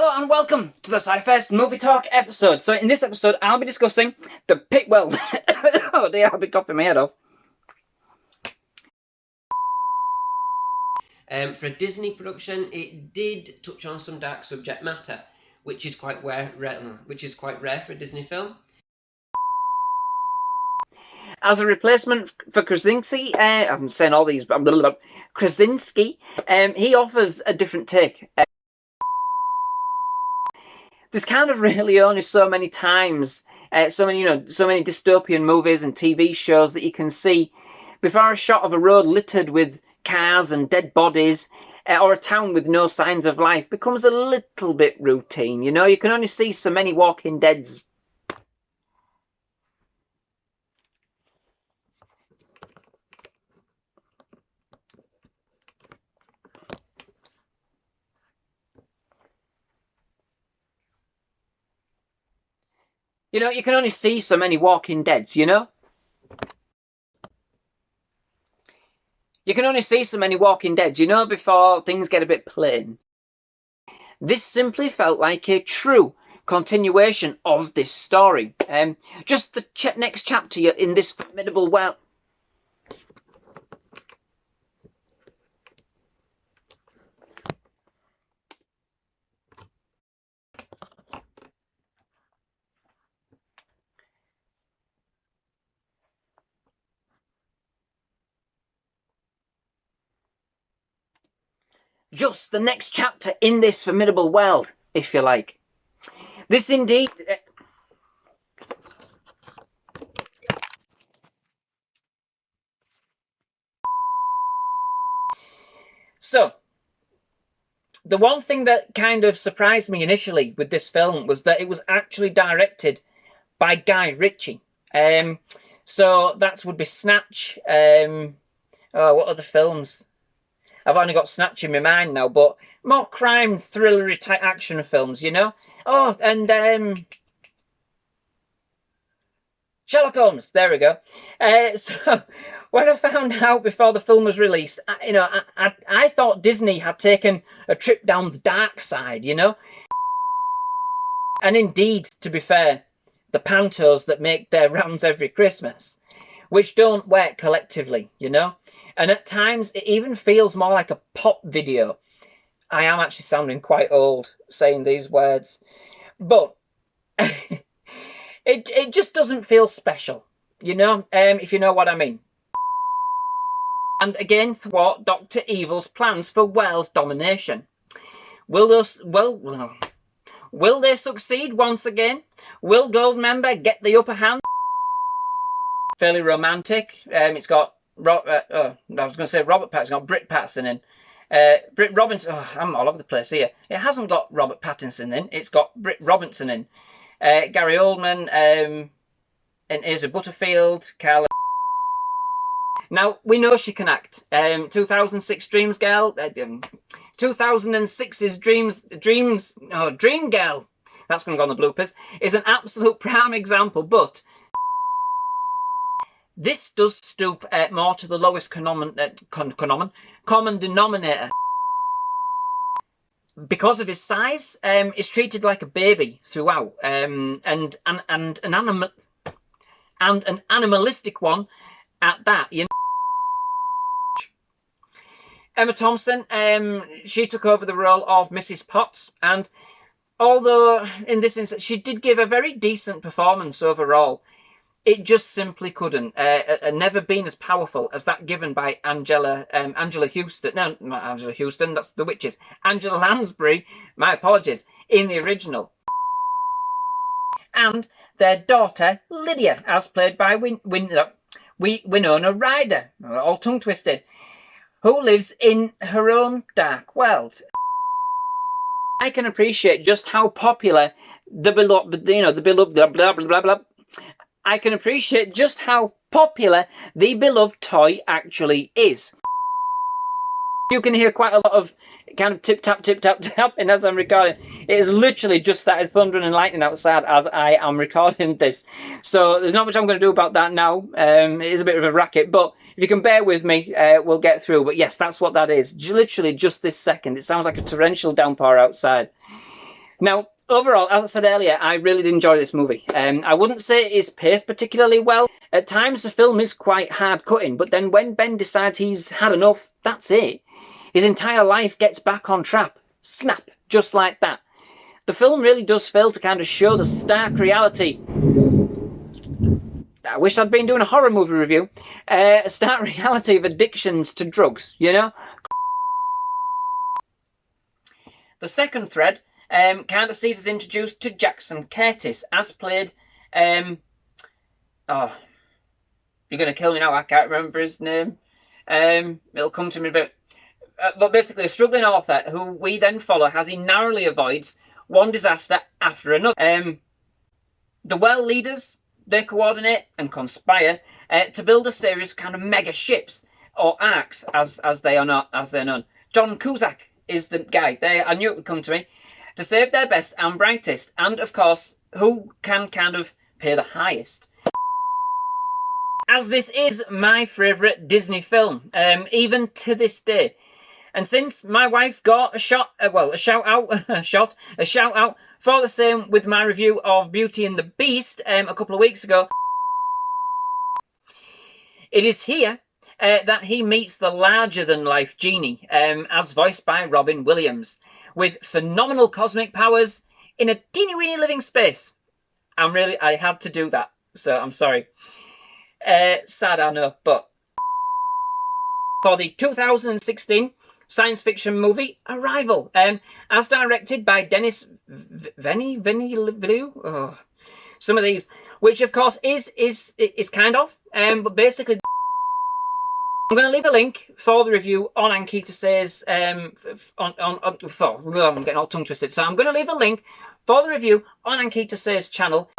Hello and welcome to the SciFirst MovieTalk episode. So in this episode, I'll be discussing the oh dear, I'll be coughing my head off. For a Disney production, it did touch on some dark subject matter, which is quite rare for a Disney film. As a replacement for Krasinski, I'm saying all these, Krasinski, he offers a different take. There's kind of really only so many times, so many dystopian movies and TV shows that you can see before a shot of a road littered with cars and dead bodies, or a town with no signs of life becomes a little bit routine. You know, you can only see so many Walking Deads. You know, you can only see so many Walking Deads, you know? You can only see so many Walking Deads, you know, before things get a bit plain. This simply felt like a true continuation of this story. Just the next chapter in this formidable world. Just the next chapter in this formidable world, if you like. This indeed... So, the one thing that kind of surprised me initially with this film was that it was actually directed by Guy Ritchie. So that would be Snatch. What other films? I've only got Snatch in my mind now, but more crime, thrillery type action films, you know? Oh, and Sherlock Holmes, there we go. So when I found out before the film was released, I thought Disney had taken a trip down the dark side, you know? And indeed, to be fair, the pantos that make their rounds every Christmas, which don't work collectively, you know? And at times, it even feels more like a pop video. I am actually sounding quite old saying these words. But it just doesn't feel special, you know, if you know what I mean. And again, thwart Dr. Evil's plans for world domination. Will they succeed once again? Will Goldmember get the upper hand? Fairly romantic. It's got I was going to say Robert Pattinson. It's got Brit Pattinson in. Brit Robinson. Oh, I'm all over the place here. It hasn't got Robert Pattinson in. It's got Brit Robinson in. Gary Oldman. And Asa Butterfield. Carla. Now, we know she can act. 2006 Dreams Girl. 2006's Dream Girl. That's going to go on the bloopers. Is an absolute prime example, but this does stoop more to the lowest common denominator. Because of his size, is treated like a baby throughout, and an animalistic one at that. You know? Emma Thompson, she took over the role of Mrs. Potts, and although in this instance she did give a very decent performance overall, it just simply couldn't. Never been as powerful as that given by Angela Houston. No, not Angela Houston, that's the Witches. Angela Lansbury, my apologies, in the original. And their daughter, Lydia, as played by Winona Ryder, all tongue-twisted, who lives in her own dark world. I can appreciate just how popular the beloved, blah, blah, blah, blah. I can appreciate just how popular the beloved toy actually is. You can hear quite a lot of kind of tip-tap, tip-tap, tapping as I'm recording. It has literally just started thundering and lightning outside as I am recording this. So there's not much I'm going to do about that now. It is a bit of a racket, but if you can bear with me, we'll get through. But yes, that's what that is. Literally just this second. It sounds like a torrential downpour outside. Now, overall, as I said earlier, I really did enjoy this movie. I wouldn't say it is paced particularly well. At times, the film is quite hard-cutting, but then when Ben decides he's had enough, that's it. His entire life gets back on track. Snap, just like that. The film really does fail to kind of show the stark reality. I wish I'd been doing a horror movie review. A stark reality of addictions to drugs, you know? The second thread kind of sees us introduced to Jackson Curtis, as played... oh, you're going to kill me now, I can't remember his name. It'll come to me a bit. But basically, a struggling author who we then follow as he narrowly avoids one disaster after another. The world leaders, they coordinate and conspire to build a series of kind of mega ships, or arcs, as they're known. John Cusack is the guy. I knew it would come to me. To save their best and brightest, and of course, who can kind of pay the highest. As this is my favourite Disney film, even to this day. And since my wife got a shout out for the same with my review of Beauty and the Beast a couple of weeks ago, it is here that he meets the larger-than-life genie, as voiced by Robin Williams, with phenomenal cosmic powers in a teeny-weeny living space. I had to do that, so I'm sorry. Sad, I know, but for the 2016 science fiction movie Arrival, as directed by Denis Villeneuve. Oh, some of these, which of course is kind of, but basically, I'm going to leave a link for the review on Ankita Says. I'm getting all tongue twisted. So I'm going to leave a link for the review on Ankita Says channel